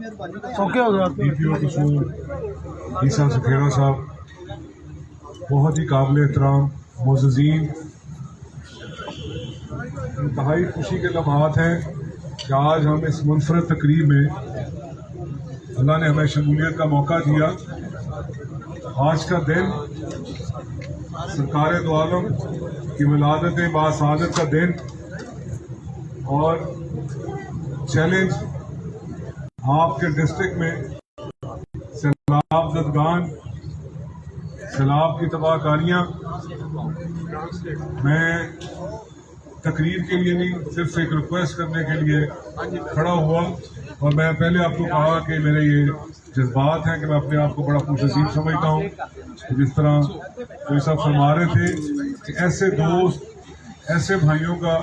Okay हो गया DPO कसूर ईसा सुखेरा साहब, बहुत ही काबिल एहतराम मुअज़्ज़िज़ीन, इंतहाई खुशी के लम्हात हैं कि आज हम इस मुनफरद तकरीब में अल्लाह ने हमें शमूलियत का मौका दिया। आज का दिन सरकार दो आलम की विलादत बासादत का दिन और चैलेंज आपके डिस्ट्रिक्ट में सैलाब ज़दगान, सैलाब की तबाहकारियाँ, मैं तकरीर के लिए नहीं सिर्फ एक रिक्वेस्ट करने के लिए खड़ा हुआ। और मैं पहले आपको कहा कि मेरे ये जज्बात हैं कि मैं अपने आप को बड़ा खुशनसीब समझता हूँ। जिस तरह कोई सब फरमा रहे थे कि ऐसे दोस्त, ऐसे भाइयों का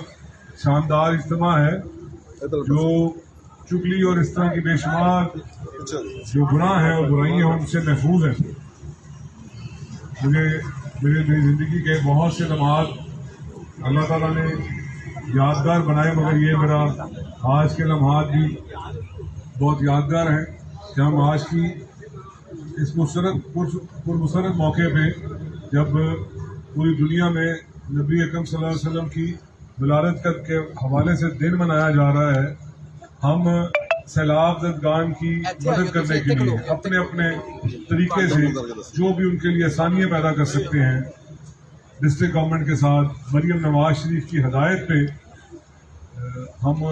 शानदार इज्तिमा है जो चुगली और इस तरह की बेशुमार जो गुनाह हैं और बुराइयाँ हैं उनसे महफूज हैं। मुझे मेरी ज़िंदगी के बहुत से लम्हात अल्लाह ताला ने यादगार बनाए, मगर ये मेरा आज के लम्हात भी बहुत यादगार हैं कि हम आज की इस पुरमसरत मौके पे जब पूरी दुनिया में नबी अकरम सल्लल्लाहु अलैहि वसल्लम की विलादत के हवाले से दिन मनाया जा रहा है, हम सैलाब ज़दगान की मदद करने के लिए अपने अपने तरीके से जो भी उनके लिए आसानियाँ पैदा कर सकते हैं, डिस्ट्रिक्ट गवर्नमेंट के साथ मरियम नवाज शरीफ की हदायत पे हम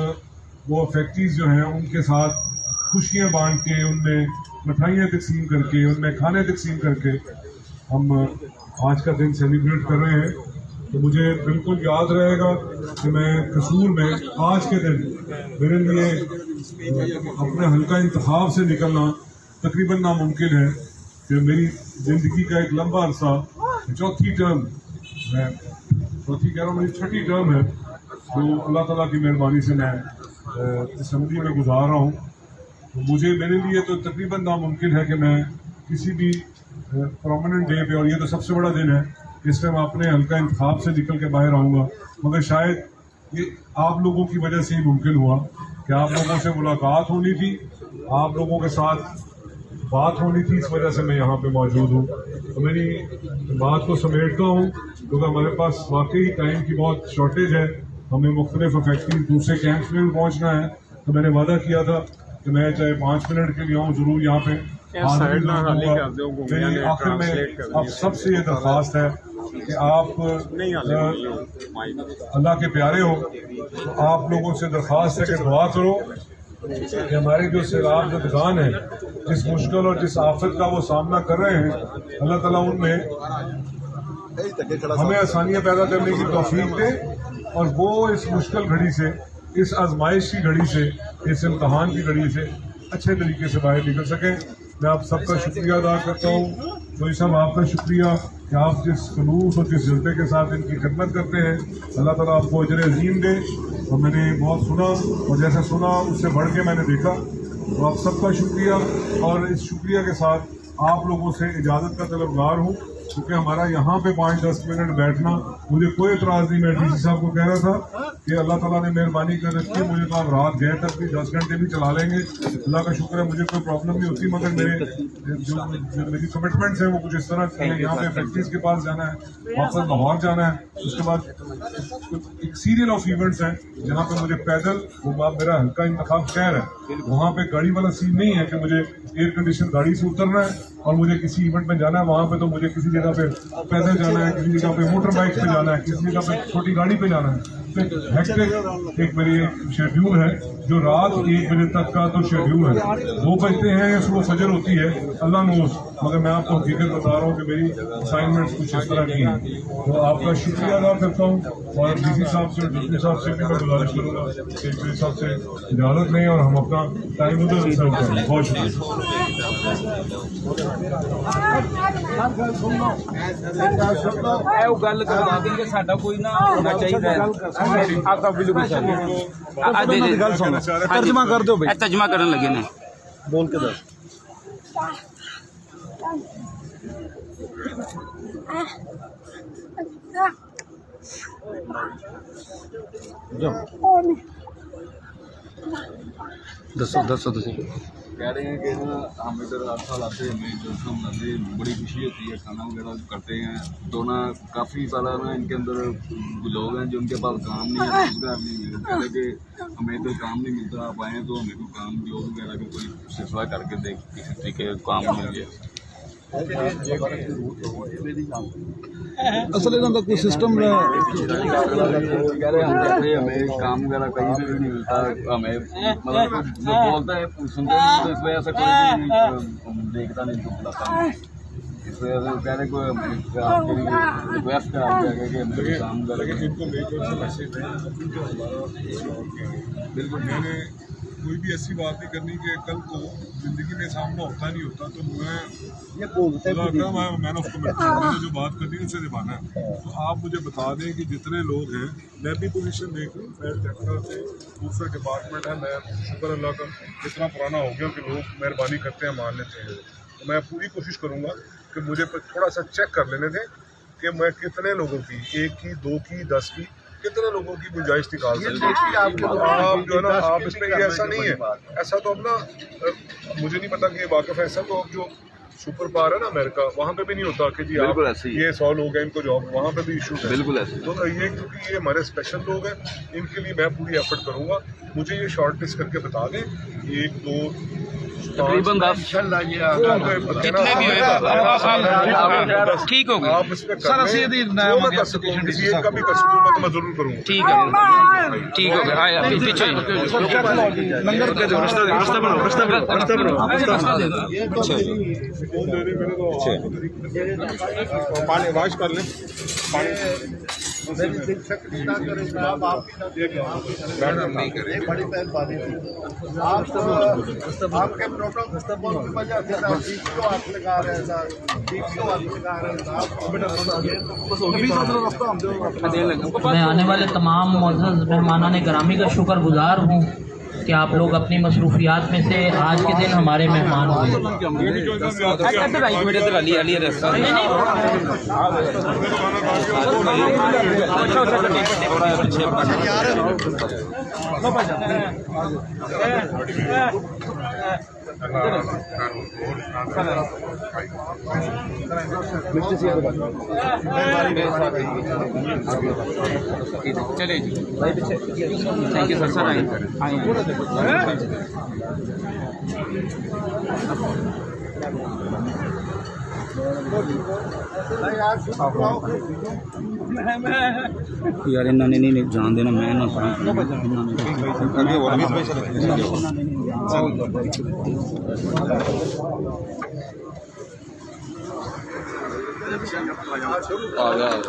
वो फैक्ट्रीज जो हैं उनके साथ खुशियाँ बांट के, उनमें मिठाइयाँ तकसीम करके, उनमें खाने तकसीम करके हम आज का दिन सेलिब्रेट कर रहे हैं। तो मुझे बिल्कुल याद रहेगा कि मैं कसूर में आज के दिन मेरे लिए अपने हल्का इंतखाब से निकलना तकरीबन नामुमकिन है कि मेरी ज़िंदगी का एक लंबा अरसा, चौथी टर्म, मैं चौथी कह रहा हूँ, मेरी छठी टर्म है जो अल्लाह ताला की मेहरबानी से मैं असम्बली में गुजार रहा हूँ। तो मुझे मेरे लिए तो तकरीबन नामुमकिन है कि मैं किसी भी प्रोमिनेंट डे पे, और ये तो सबसे बड़ा दिन है, इसमें मैं अपने हल्का इंतखाब से निकल के बाहर आऊँगा। मगर शायद ये आप लोगों की वजह से ही मुमकिन हुआ कि आप लोगों से मुलाकात होनी थी, आप लोगों के साथ बात होनी थी, इस वजह से मैं यहाँ पे मौजूद हूँ। तो मेरी बात को समेटता हूँ क्योंकि हमारे पास वाकई टाइम की बहुत शॉर्टेज है, हमें मुख्तलिफ फैक्ट्री दूसरे कैंप्स में भी पहुँचना है। तो मैंने वादा किया था कि मैं चाहे 5 मिनट के लिए आऊँ, ज़रूर यहाँ पे मेरी आखिर में आप सबसे ये दरख्वास्त है कि आप अल्लाह के प्यारे हो, तो आप लोगों से दरख्वास्त है कि दुआ करो कि हमारे जो सैलाब ज़दगान है, जिस मुश्किल और जिस आफत का वो सामना कर रहे हैं, अल्लाह ताला उनमें हमें आसानियाँ पैदा करने की तौफीक दे और वो इस मुश्किल घड़ी से, इस आजमाइश की घड़ी से, इस इम्तहान की घड़ी से अच्छे तरीके से बाहर निकल सकें। मैं आप सबका शुक्रिया अदा करता हूँ। तो सब आपका शुक्रिया कि आप जिस खलूस और जिस जज्बे के साथ इनकी खिदमत करते हैं, अल्लाह ताला आपको अजर अज़ीम दे। और मैंने बहुत सुना और जैसा सुना उससे बढ़ के मैंने देखा, तो आप सबका शुक्रिया। और इस शुक्रिया के साथ आप लोगों से इजाज़त का तलबगार हूँ, क्योंकि हमारा यहाँ पे 5-10 मिनट बैठना मुझे कोई एतराज़ नहीं। मैं DC साहब को कह रहा था कि अल्लाह ताला ने मेहरबानी कर रखी है, मुझे तो आप रात गए तक भी 10 घंटे भी चला लेंगे, अल्लाह का शुक्र है, मुझे कोई प्रॉब्लम नहीं होती। मगर जो मेरी कमिटमेंट्स हैं वो कुछ इस तरह की हैं। यहाँ पे फैक्ट्रीज के पास जाना है, वापस लाहौर जाना है, उसके बाद एक सीरियल ऑफ इवेंट्स हैं जहाँ पे मुझे पैदल, वो मेरा हल्का इंतखाब शहर है, वहाँ पे गाड़ी वाला सीन नहीं है कि मुझे एयर कंडीशन गाड़ी से उतरना है और मुझे किसी इवेंट में जाना है। वहाँ पे तो मुझे किसी जगह पे पैदल जाना है, किसी जगह पे मोटर बाइक पे जाना है, किसी जगह पे छोटी गाड़ी पे जाना है। तो हेक्टिक एक मेरी शेड्यूल है जो रात 1 बजे तक का तो शेड्यूल है। 2 बजते हैं या सुबह फजर होती है, अल्लाह नोज़, मगर मैं आपको हकीकत बता रहा हूँ कि मेरी असाइनमेंट्स कुछ इस तरह की हैं। तो आपका शुक्रिया अदा करता हूँ और DC साहब से, डिप्टी साहब से भी मैं गुजारिश करूँगा कि डिप्टी साहब से इजाज़त लें और हम अपना टाइम उधर सर्व करें। बहुत तर्जमा कर दो भाई, तर्जमा करने लगे ने बोल के दस। दसो दसो दसो کہہ رہے ہیں کہ نا ہم ادھر ہر سال آتے ہیں ہمیں جلسہ مناتے ہیں بڑی خوشی ہوتی ہے کھانا وغیرہ کرتے ہیں تو نا کافی سارا نا ان کے اندر لوگ ہیں جو ان کے پاس کام نہیں ہے روزگار نہیں ہے کہہ رہے کہ ہمیں ادھر کام نہیں ملتا آپ آئیں تو ہمیں کوئی کام جاب وغیرہ کا کوئی سلسلہ کر کے دے کسی طریقے کا کام مل جائے اصل انہوں کا کوئی سسٹم کہہ رہے ہمیں کام وغیرہ کہیں سے بھی نہیں ملتا ہمیں مطلب جو بولتا ہے سنتے ہیں تو اس وجہ سے کوئی دیکھتا نہیں تو بلاتا نہیں اس وجہ سے کہہ رہے کوئی ریکویسٹ کر کہ ہمیں کام بالکل میں نے کوئی بھی ایسی بات نہیں کرنی کہ کل کو زندگی میں سامنا ہوتا نہیں ہوتا تو میں مین آف کمٹ میں نے جو بات کرنی ہے اسے نبھانا ہے تو آپ مجھے بتا دیں کہ جتنے لوگ ہیں میں بھی پوزیشن دیکھ لوں میں ٹیکنیکل سے دوسرا ڈپارٹمنٹ ہے میں شکر اللہ کا اتنا پرانا ہو گیا کہ لوگ مہربانی کرتے ہیں مان لیتے ہیں تو میں پوری کوشش کروں گا کہ مجھے تھوڑا سا چیک کر لینے دیں کہ میں کتنے لوگوں کی 1 کی 2 کی 10 کی کتنے لوگوں کی گنجائش نکال سکتے ہیں آپ جو ہے نا آپ اس میں یہ ایسا نہیں ہے ایسا تو اب نا مجھے نہیں پتا کہ واقف ہے ایسا تو اب جو سپر پاور ہے نا امریکہ وہاں پہ بھی نہیں ہوتا کہ جی آپ یہ 100 لوگ ہیں ان کو جاب وہاں پہ بھی ایشو ہے بالکل ایسے تو یہ کیونکہ یہ ہمارے اسپیشل لوگ ہیں ان کے لیے میں پوری ایفرٹ کروں گا مجھے یہ شارٹ لسٹ کر کے بتا دیں 1 2 تقریباً ٹھیک ہو گیا آپ اس پہ کسی ایک کا بھی کر سکوں میں تو میں ضرور کروں گا ٹھیک ہے ٹھیک ہو گیا پیچھے پانی واش کر لیں میں آنے والے تمام معزز مہمانان گرامی کا شکر گزار ہوں کہ آپ لوگ اپنی مصروفیات میں سے آج کے دن ہمارے مہمان ہوئے. چلے جی تھینک یو سر سر آئیں یار انہوں نے نہیں جان دینا میں نہ